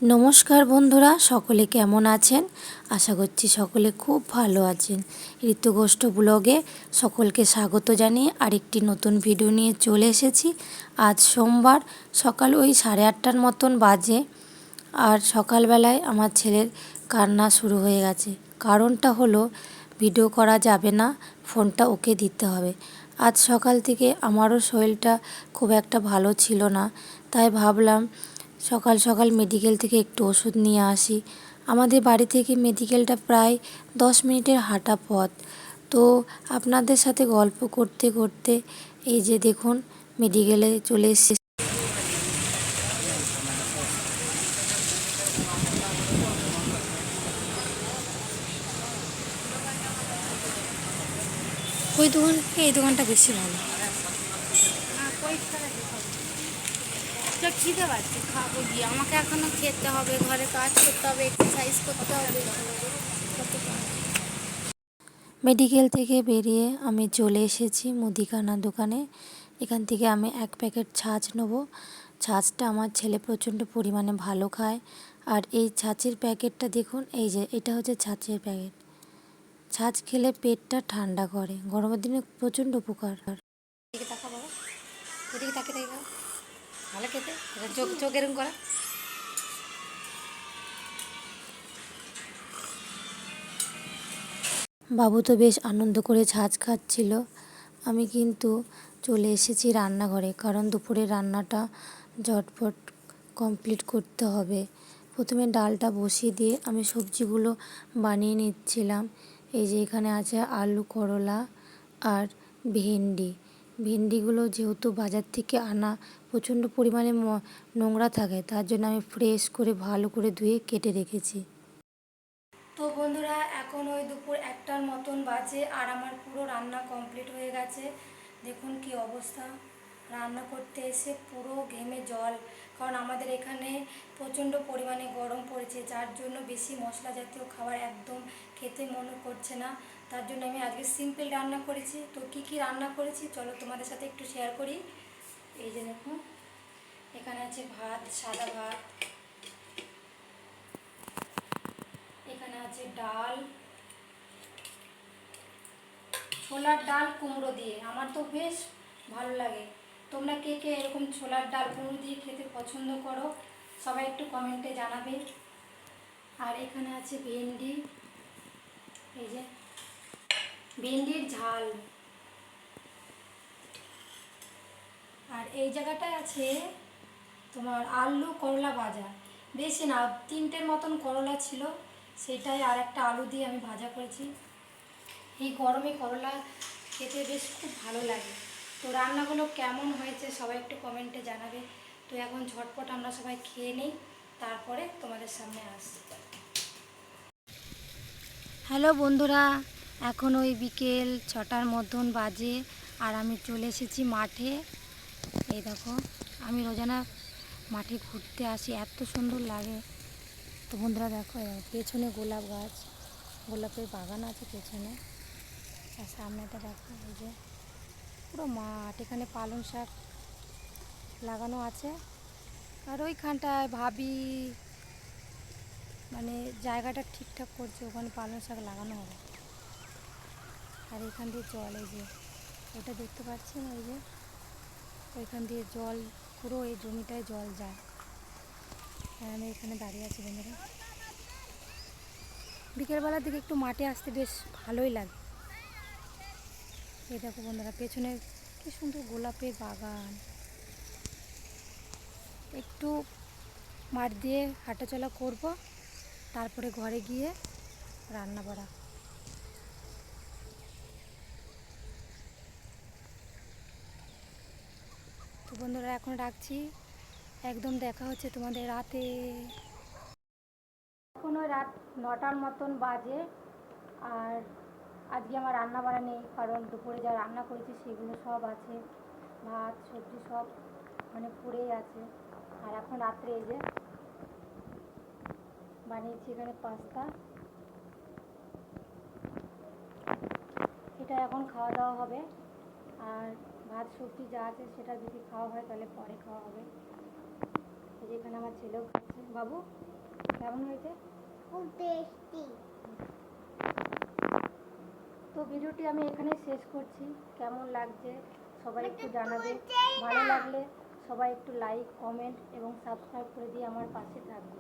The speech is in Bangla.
নমস্কার বন্ধুরা, সকলে কেমন আছেন? আশা করছি সকলে খুব ভালো আছেন। ঋতুগোষ্ঠ ব্লগে সকলকে স্বাগত জানিয়ে আরেকটি নতুন ভিডিও নিয়ে চলে এসেছি। আজ সোমবার সকাল ওই 8:30টার মতন বাজে। আর সকালবেলায় আমার ছেলের কান্না শুরু হয়ে গেছে। কারণটা হলো ভিডিও করা যাবে না, ফোনটা ওকে দিতে হবে। আজ সকাল থেকে আমারও শরীরটা খুব একটা ভালো ছিল না, তাই ভাবলাম সকাল সকাল মেডিকেল থেকে একটু ওষুধ নিয়ে আসি। আমাদের বাড়ি থেকে মেডিকেলটা প্রায় 10 মিনিটের হাঁটা পথ। তো আপনাদের সাথে গল্প করতে করতে এই যে দেখুন মেডিকেলে চলে এসেছি। ওই দোকান থেকে এই দোকানটা বেশি ভালো। খিদে পাচ্ছে, খাবো গিয়ে। আমাকে এখনো খেতে হবে, ঘরে কাজ করতে হবে, এক্সারসাইজ করতে হবে। মেডিকেল থেকে বেরিয়ে আমি চলে এসেছি মুদিখানা দোকানে। এখান থেকে আমি 1 প্যাকেট ছাঁচ নেব। ছাঁচটা আমার ছেলে প্রচণ্ড পরিমাণে ভালো খায়। আর এই ছাঁচের প্যাকেটটা দেখুন, এই যে এটা হচ্ছে ছাঁচের প্যাকেট। ছাঁচ খেলে পেটটা ঠান্ডা করে, গরমের দিনে প্রচণ্ড উপকার। এদিকে তাকা বাবা, এদিকে তাকে তাকে খাও। ভালো খেতে, চোখ চোখ এরকম করা। বাবু তো বেশ আনন্দ করে ছাঁচ খাচ্ছিল। আমি কিন্তু চলে এসেছি রান্নাঘরে, কারণ দুপুরের রান্নাটা ঝটপট কমপ্লিট করতে হবে। প্রথমে ডালটা বসিয়ে দিয়ে আমি সবজিগুলো বানিয়ে নিচ্ছিলাম। এই যে এখানে আছে আলু, করলা আর ভেন্ডি। ভেন্ডিগুলো যেহেতু বাজার থেকে আনা প্রচণ্ড পরিমাণে নোংরা থাকে, তার জন্য আমি ফ্রেশ করে ভালো করে ধুয়ে কেটে রেখেছি। তো বন্ধুরা, এখন ওই দুপুর 1টার মতন বাজে আর আমার পুরো রান্না কমপ্লিট হয়ে গেছে। দেখুন কি অবস্থা, রান্না করতে এসে পুরো ঘেমে জল। কারণ আমাদের এখানে প্রচণ্ড পরিমাণে গরম পড়েছে, যার জন্য বেশি মশলা জাতীয় খাবার একদম খেতে মনে করছে না। তার জন্য আমি আজকে সিম্পল রান্না করেছি। তো কি কি রান্না করেছি চলো তোমাদের সাথে একটু শেয়ার করি। এই যে দেখুন, এখানে আছে ভাত, সাদা ভাত। এখানে আছে ডাল, ছোলার ডাল কুমড়ো দিয়ে। আমার তো বেশ ভালো লাগে। তোমরা কে কে এরকম ছোলার ডাল কুমড়ো দিয়ে খেতে পছন্দ করো সবাই একটু কমেন্টে জানাবে। আর এখানে আছে ভেন্ডি, এই যে ভেন্ডির ঝাল। আর এই জায়গাটায় আছে তোমার আলু করলা ভাজা। বেশি না, 3টের মতন করলা ছিল, সেটাই আর একটা আলু দিয়ে আমি ভাজা করেছি। এই গরমে করলা খেতে বেশ খুব ভালো লাগে। তো রান্নাগুলো কেমন হয়েছে সবাই একটু কমেন্টে জানাবে। তো এখন ঝটপট আমরা সবাই খেয়ে নিই, তারপরে তোমাদের সামনে আসছি। হ্যালো বন্ধুরা, এখন ওই বিকেল 6টার মতন বাজে আর আমি চলে এসেছি মাঠে। এই দেখো, আমি রোজানা মাঠে ঘুরতে আসি, এত সুন্দর লাগে। তো বন্ধুরা দেখো, পেছনে গোলাপ গাছ, গোলাপের বাগান আছে পেছনে। আর সামনেটা দেখো, এই যে পুরো মাঠ। এখানে পালং শাক লাগানো আছে। আর ওইখানটায় ভাবি মানে জায়গাটা ঠিকঠাক করছে, ওখানে পালং শাক লাগানো হবে। আর এখান দিয়ে জল, এই যে ওটা দেখতে পাচ্ছেন, ওই যে ওইখান দিয়ে জল পুরো এই জমিটায় জল যায়। আর আমি এখানে দাঁড়িয়ে আছি বন্ধুরা। বিকেলবেলার দিকে একটু মাঠে আসতে বেশ ভালোই লাগে। এই দেখো বন্ধুরা, পেছনে কি সুন্দর গোলাপের বাগান। একটু মাঠ দিয়ে হাঁটাচলা করব, তারপরে ঘরে গিয়ে রান্না করা। তো বন্ধুরা এখন রাখছি, একদম দেখা হচ্ছে তোমাদের রাতে। এখন ওই রাত 9টার মতন বাজে। আর আজকে আমার রান্না বাড়া নেই, কারণ দুপুরে যা রান্না করেছি সেগুলো সব আছে, ভাত সবজি সব মানে পড়েই আছে। আর এখন রাত্রে এই যে বানিয়েছি এখানে পাস্তা, এটা এখন খাওয়া দাওয়া হবে। আর ভাত সবজি যা আছে সেটা যদি খাওয়া হয় তাহলে পরে খাওয়া হবে। যে এখানে আমার ছেলেও খাচ্ছে। বাবু কেমন হয়েছে? খুব টেস্টি। তো ভিডিওটি আমি এখানে শেষ করছি। কেমন লাগছে সবাই একটু জানাবে। ভালো লাগলে সবাই একটু লাইক, কমেন্ট এবং সাবস্ক্রাইব করে দিয়ে আমার পাশে থাকবে।